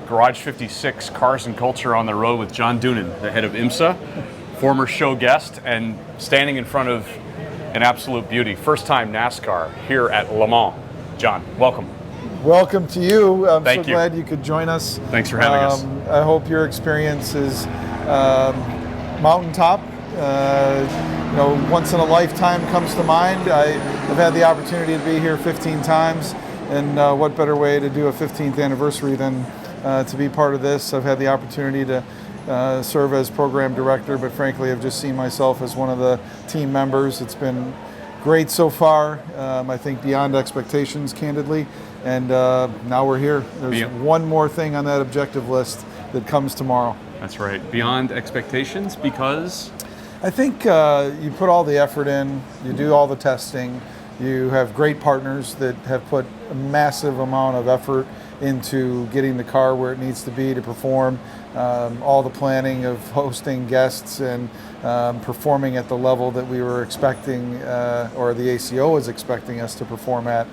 Garage 56 Cars and Culture on the Road with John Doonan, the head of IMSA, former show guest, and standing in front of an absolute beauty. First time NASCAR here at Le Mans. John, welcome. Welcome to you. I'm Thank so you. glad you could join us. Thanks for having us. I hope your experience is mountaintop. Once in a lifetime comes to mind. I've had the opportunity to be here 15 times, and what better way to do a 15th anniversary than to be part of this. I've had the opportunity to serve as program director, but frankly I've just seen myself as one of the team members. It's been great so far. I think beyond expectations, candidly, and now we're here. There's one more thing on that objective list that comes tomorrow. That's right, beyond expectations, because? I think you put all the effort in, you do all the testing, you have great partners that have put a massive amount of effort into getting the car where it needs to be to perform, all the planning of hosting guests and performing at the level that we were expecting, or the ACO was expecting us to perform at.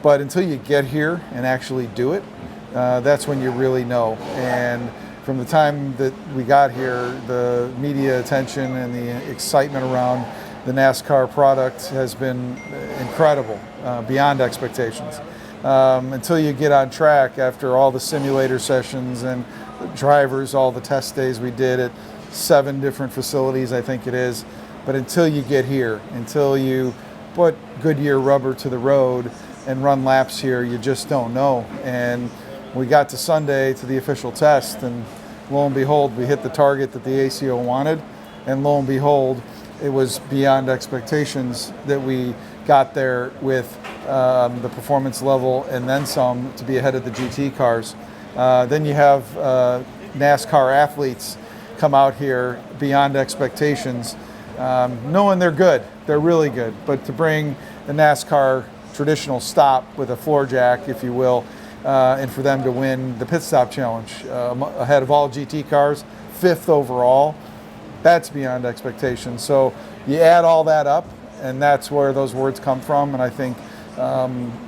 But until you get here and actually do it, that's when you really know. And from the time that we got here, the media attention and the excitement around the NASCAR product has been incredible, beyond expectations. Until you get on track after all the simulator sessions and drivers, all the test days we did at 7 different facilities, I think it is. But until you get here, until you put Goodyear rubber to the road and run laps here, you just don't know. And we got to Sunday to the official test, and lo and behold, we hit the target that the ACO wanted, and lo and behold, it was beyond expectations that we got there with the performance level and then some to be ahead of the GT cars. Then you have NASCAR athletes come out here beyond expectations, knowing they're good, they're really good, but to bring the NASCAR traditional stop with a floor jack, if you will, and for them to win the pit stop challenge ahead of all GT cars, 5th overall, that's beyond expectations. So you add all that up, and that's where those words come from. And I think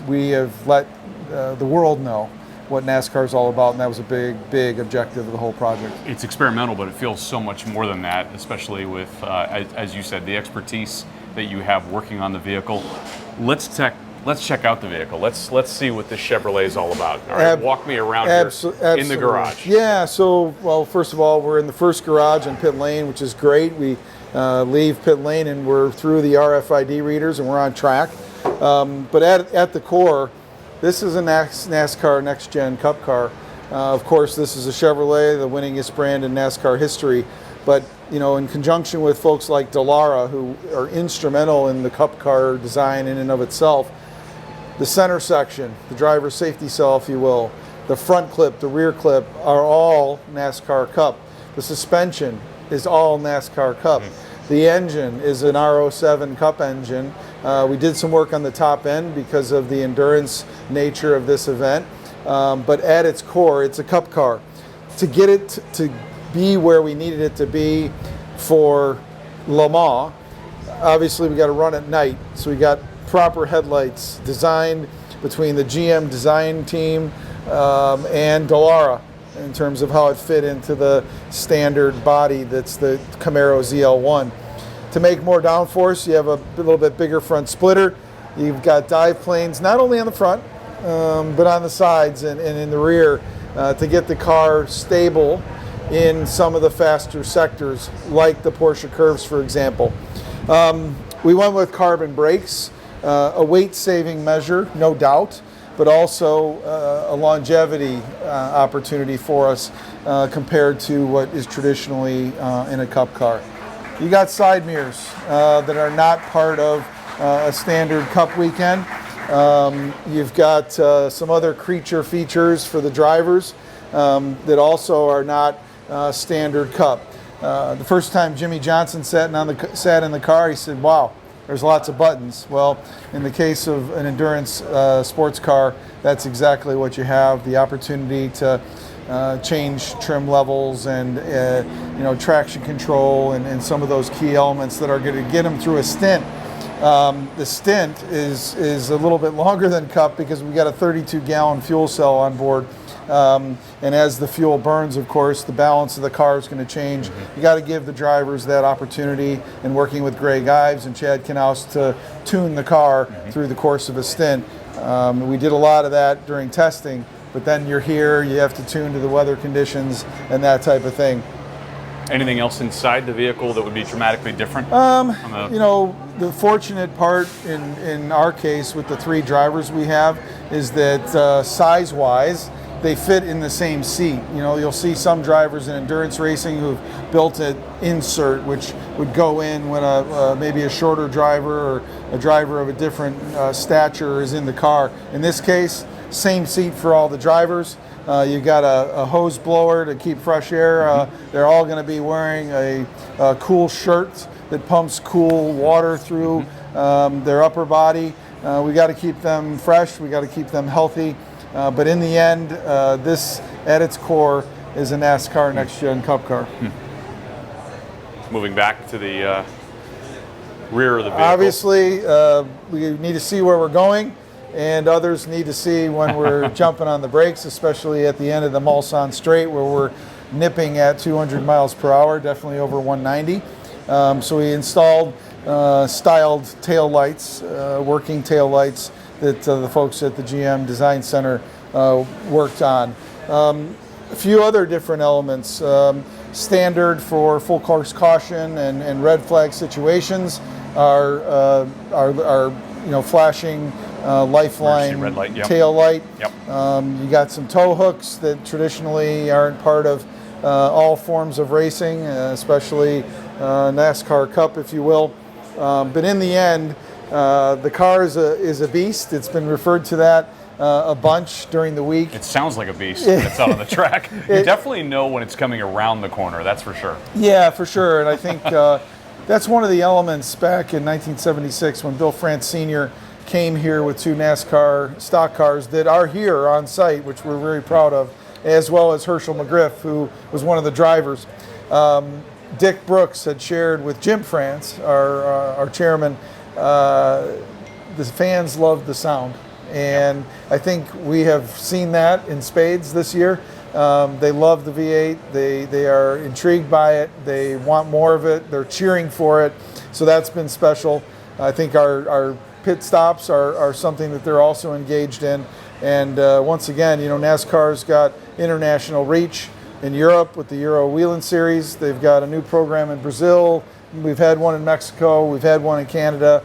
we have let the world know what NASCAR is all about, and that was a big, big objective of the whole project. It's experimental, but it feels so much more than that, especially with, as you said, the expertise that you have working on the vehicle. Let's check out the vehicle. Let's see what this Chevrolet is all about. All right, walk me around here in the garage. Yeah, so, well, first of all, we're in the first garage on pit lane, which is great. We leave pit lane and we're through the RFID readers and we're on track. But at the core, this is a NASCAR Next Gen Cup car. Of course, this is a Chevrolet, the winningest brand in NASCAR history. But, you know, in conjunction with folks like Dallara, who are instrumental in the Cup car design in and of itself, the center section, the driver's safety cell, if you will, the front clip, the rear clip are all NASCAR Cup. The suspension is all NASCAR Cup. The engine is an R07 Cup engine. We did some work on the top end because of the endurance nature of this event, but at its core, it's a Cup car. To get it to be where we needed it to be for Le Mans, obviously we got to run at night, so we got proper headlights designed between the GM design team and Dallara in terms of how it fit into the standard body that's the Camaro ZL1. To make more downforce, you have a little bit bigger front splitter. You've got dive planes not only on the front but on the sides and in the rear to get the car stable in some of the faster sectors like the Porsche curves, for example. We went with carbon brakes. A weight-saving measure, no doubt, but also a longevity opportunity for us compared to what is traditionally in a Cup car. You got side mirrors that are not part of a standard Cup weekend. You've got some other creature features for the drivers that also are not standard Cup. The first time Jimmy Johnson sat in the car, he said, "Wow, there's lots of buttons." Well, in the case of an endurance sports car, that's exactly what you have, the opportunity to change trim levels and traction control and some of those key elements that are going to get them through a stint. The stint is a little bit longer than Cup because we got a 32-gallon fuel cell on board And as the fuel burns, of course, the balance of the car is going to change. You got to give the drivers that opportunity, and working with Greg Ives and Chad Knaus to tune the car through the course of a stint. We did a lot of that during testing, but then you're here, you have to tune to the weather conditions and that type of thing. Anything else inside the vehicle that would be dramatically different? You know, the fortunate part in our case with the 3 drivers we have is that size-wise, they fit in the same seat. You know, you'll see some drivers in endurance racing who've built an insert which would go in when maybe a shorter driver or a driver of a different stature is in the car. In this case, same seat for all the drivers. You've got a hose blower to keep fresh air. They're all going to be wearing a cool shirt that pumps cool water through their upper body. We got to keep them fresh. We got to keep them healthy. But in the end, this at its core is a NASCAR Next Gen Cup car. Moving back to the rear of the vehicle. Obviously, we need to see where we're going, and others need to see when we're jumping on the brakes, especially at the end of the Mulsanne Straight where we're nipping at 200 miles per hour, definitely over 190. So we installed styled tail lights, working tail lights that the folks at the GM Design Center worked on. A few other different elements. Standard for full course caution and red flag situations are flashing lifeline red light, yep. tail light. Yep. You got some tow hooks that traditionally aren't part of all forms of racing, especially NASCAR Cup, if you will. But in the end, the car is a beast. It's been referred to that a bunch during the week. It sounds like a beast that's out on the track. You definitely know when it's coming around the corner, that's for sure. Yeah, for sure. And I think that's one of the elements back in 1976 when Bill France Sr. came here with 2 NASCAR stock cars that are here on site, which we're very proud of, as well as Herschel McGriff, who was one of the drivers. Dick Brooks had shared with Jim France, our chairman, the fans loved the sound. And I think we have seen that in spades this year. They love the V8. They are intrigued by it. They want more of it. They're cheering for it. So that's been special. I think our pit stops are something that they're also engaged in. And once again, you know, NASCAR's got international reach in Europe with the Euro Wheeling Series. They've got a new program in Brazil. We've had one in Mexico. We've had one in Canada.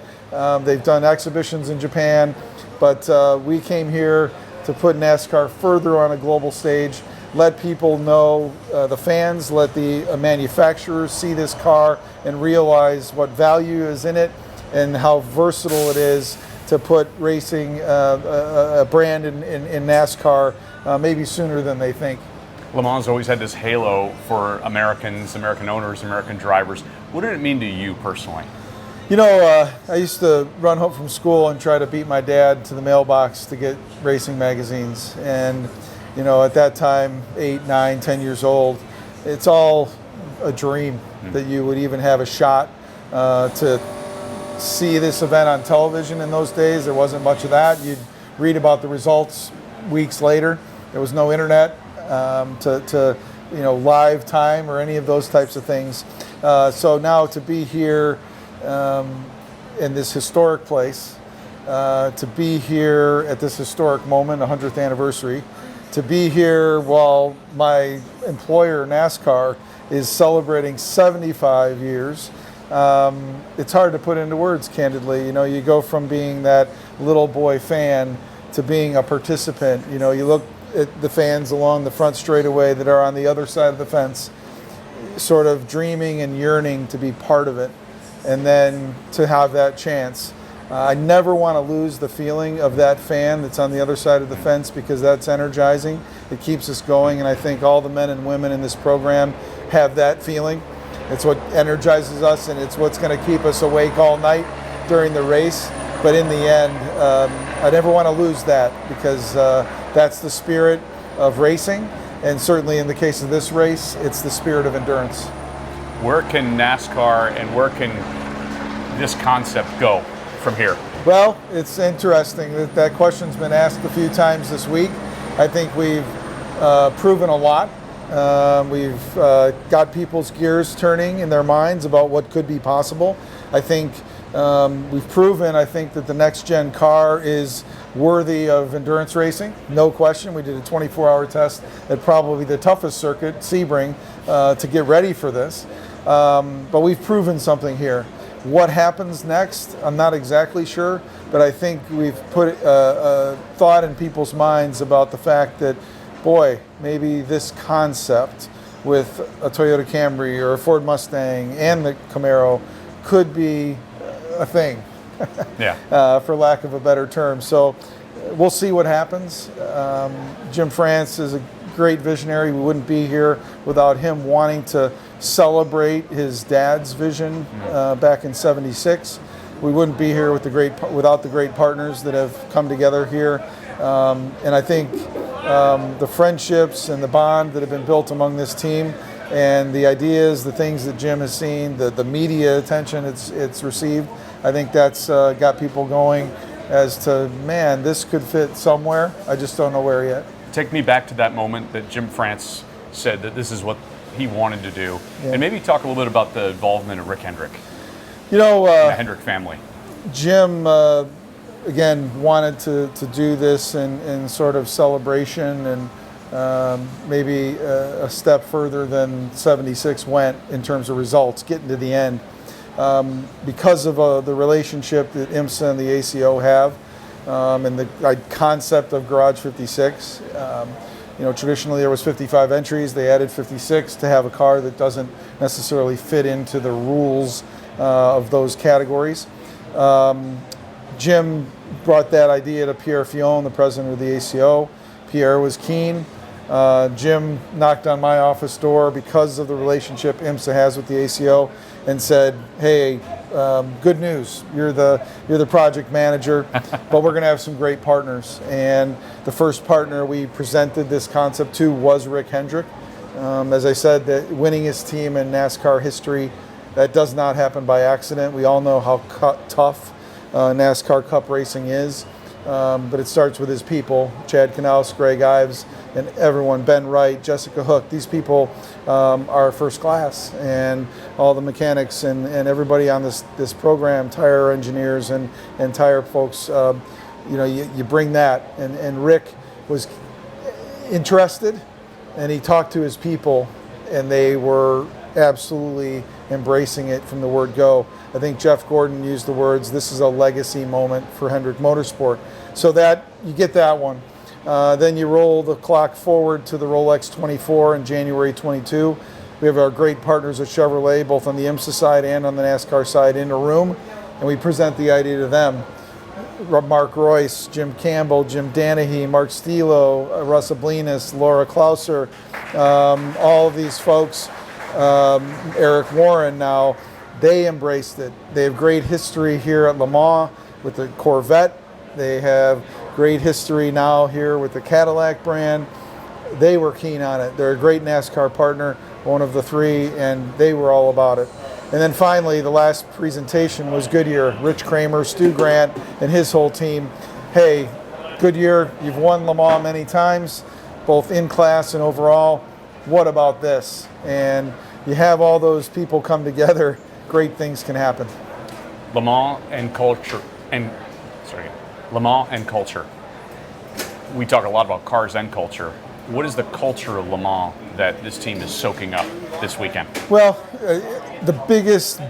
They've done exhibitions in Japan. But we came here to put NASCAR further on a global stage, let people know, the fans, let the manufacturers see this car and realize what value is in it and how versatile it is to put racing, a brand in NASCAR maybe sooner than they think. Le Mans always had this halo for Americans, American owners, American drivers. What did it mean to you personally? You know, I used to run home from school and try to beat my dad to the mailbox to get racing magazines. And, you know, at that time, 8, 9, 10 years old, it's all a dream that you would even have a shot to see this event on television in those days. There wasn't much of that. You'd read about the results weeks later. There was no internet to live time or any of those types of things. So now to be here in this historic place, to be here at this historic moment, 100th anniversary, to be here while my employer, NASCAR, is celebrating 75 years. It's hard to put into words, candidly. You know, you go from being that little boy fan to being a participant. You know, you look at the fans along the front straightaway that are on the other side of the fence, sort of dreaming and yearning to be part of it. And then to have that chance. I never want to lose the feeling of that fan that's on the other side of the fence, because that's energizing. It keeps us going, and I think all the men and women in this program have that feeling. It's what energizes us, and it's what's going to keep us awake all night during the race. But in the end, I never want to lose that, because that's the spirit of racing, and certainly in the case of this race, it's the spirit of endurance. Where can NASCAR and where can this concept go from here? Well, it's interesting that question's been asked a few times this week. I think we've proven a lot. We've got people's gears turning in their minds about what could be possible. I think we've proven, I think, that the next gen car is worthy of endurance racing, no question. We did a 24-hour test at probably the toughest circuit, Sebring, to get ready for this. But we've proven something here. What happens next, I'm not exactly sure, but I think we've put a thought in people's minds about the fact that, boy, maybe this concept with a Toyota Camry or a Ford Mustang and the Camaro could be a thing, yeah. For lack of a better term. So we'll see what happens. Jim France is a great visionary. We wouldn't be here without him wanting to celebrate his dad's vision back in '76. We wouldn't be here without the great partners that have come together here. And I think the friendships and the bond that have been built among this team, and the ideas, the things that Jim has seen, the media attention it's received, I think that's got people going as to, man, this could fit somewhere. I just don't know where yet. Take me back to that moment that Jim France said that this is what he wanted to do. Yeah. And maybe talk a little bit about the involvement of Rick Hendrick, You know, the Hendrick family. Jim, again, wanted to do this in sort of celebration and maybe a step further than '76 went in terms of results, getting to the end. Because of the relationship that IMSA and the ACO have, and the concept of Garage 56. Traditionally there was 55 entries. They added 56 to have a car that doesn't necessarily fit into the rules of those categories. Jim brought that idea to Pierre Fillon, the president of the ACO. Pierre was keen. Jim knocked on my office door because of the relationship IMSA has with the ACO and said, hey, good news, you're the project manager, but we're going to have some great partners. And the first partner we presented this concept to was Rick Hendrick. As I said, that winningest team in NASCAR history, that does not happen by accident. We all know how tough NASCAR Cup racing is, but it starts with his people, Chad Knaus, Greg Ives, and everyone, Ben Wright, Jessica Hook. These people are first class, and all the mechanics and everybody on this program, tire engineers and tire folks, you bring that. And Rick was interested, and he talked to his people, and they were absolutely embracing it from the word go. I think Jeff Gordon used the words, this is a legacy moment for Hendrick Motorsport. So that, you get that one. Then you roll the clock forward to the Rolex 24 in January 22. We have our great partners at Chevrolet, both on the IMSA side and on the NASCAR side, in a room, and we present the idea to them. Mark Royce, Jim Campbell, Jim Danahy, Mark Stilo, Russ Ablinas, Laura Klauser, all of these folks, Eric Warren now, they embraced it. They have great history here at Le Mans with the Corvette. They have great history now here with the Cadillac brand. They were keen on it. They're a great NASCAR partner, one of the three, and they were all about it. And then finally, the last presentation was Goodyear. Rich Kramer, Stu Grant, and his whole team. Hey, Goodyear, you've won Le Mans many times, both in class and overall. What about this? And you have all those people come together, great things can happen. Le Mans and culture, Le Mans and culture. We talk a lot about cars and culture. What is the culture of Le Mans that this team is soaking up this weekend? Well, the biggest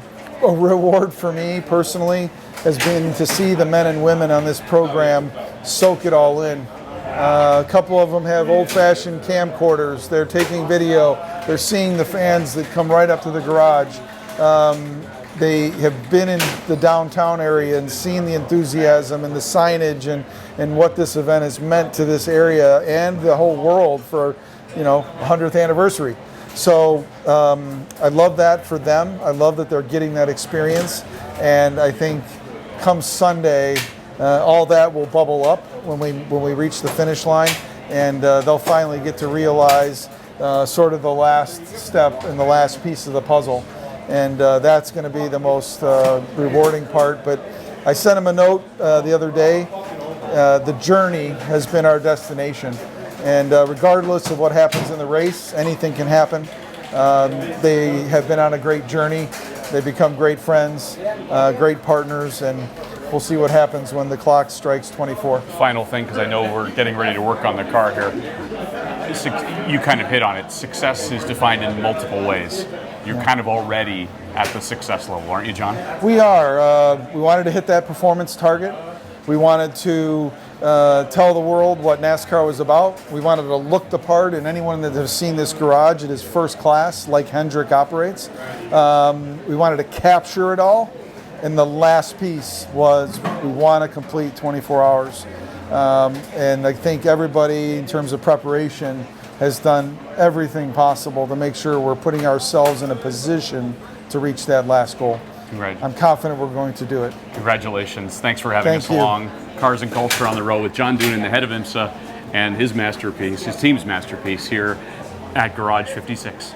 reward for me personally has been to see the men and women on this program soak it all in. A couple of them have old-fashioned camcorders. They're taking video. They're seeing the fans that come right up to the garage. They have been in the downtown area and seen the enthusiasm and the signage and what this event has meant to this area and the whole world for, 100th anniversary. So I love that for them. I love that they're getting that experience. And I think come Sunday, all that will bubble up when we reach the finish line, and they'll finally get to realize sort of the last step and the last piece of the puzzle. And that's going to be the most rewarding part. But I sent him a note the other day. The journey has been our destination. And regardless of what happens in the race, anything can happen. They have been on a great journey. They've become great friends, great partners, and we'll see what happens when the clock strikes 24. Final thing, because I know we're getting ready to work on the car here. You kind of hit on it. Success is defined in multiple ways. You're kind of already at the success level, aren't you, John? We are. We wanted to hit that performance target. We wanted to tell the world what NASCAR was about. We wanted to look the part, and anyone that has seen this garage, it is first class, like Hendrick operates. We wanted to capture it all, and the last piece was we want to complete 24 hours. And I think everybody, in terms of preparation, has done everything possible to make sure we're putting ourselves in a position to reach that last goal. Right. I'm confident we're going to do it. Congratulations. Thanks for having us Thank you. along. Cars and Culture on the Road with John Doonan, the head of IMSA, and his masterpiece, his team's masterpiece here at Garage 56.